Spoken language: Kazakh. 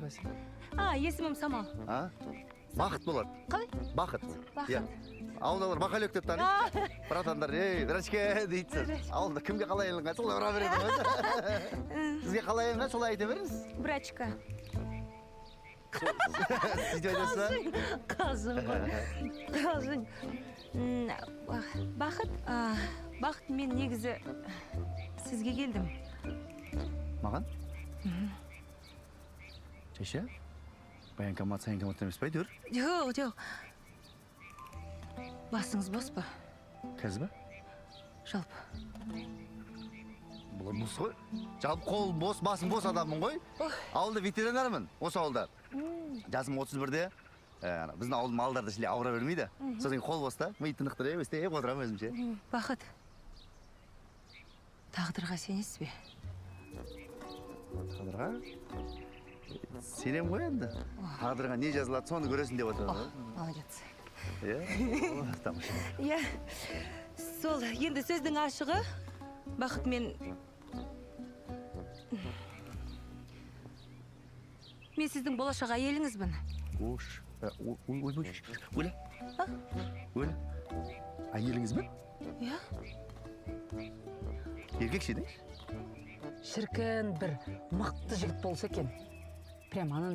қайсы? Есімім Самал. Бақыт болады. Қалай? Бақыт. Бақыт. Ауылдалар бақалек деп таниды. Братандар, драчке дейді. Ауылда кімге қалай еліңға солай ұра береді ғой. Сізге қалай еліңға солай айта беріңіз. Брачка. Сөйтіп айтасыз ба? Қалжың. Бақыт, мен негізі сізге келдім. Маған? Шеше? Баян камат, сайын камат емес бай, дүр? Жоқ. Басыңыз бос па? Қазір ба? Жалпы. Бұл мұс ғой. Жалпы қол бос, басың бос адаммын ғой. Ауылда ветеринармын, осы ауылда. Жасым 31-де. Біздің ауылдың малдарды шіле ауыра бермейді. Сосын қол бос та, ми тынықтырып, өстеп отырамын өзімше. Бақыт. Тағдырға сенесіз бе? Тағдырға? Сенем ғой енді. Тағдырға не жазылады, соны көресің деп отырады. Молодец. Тамаша. Сол, енді сөздің ашығы. Бақыт, мен сіздің болашақ әйеліңізбін. Өлі? Әйеліңіз бі? Иә. Еркек ше дейш? Шіркін бір мықты жігіт болса екен. Прям анын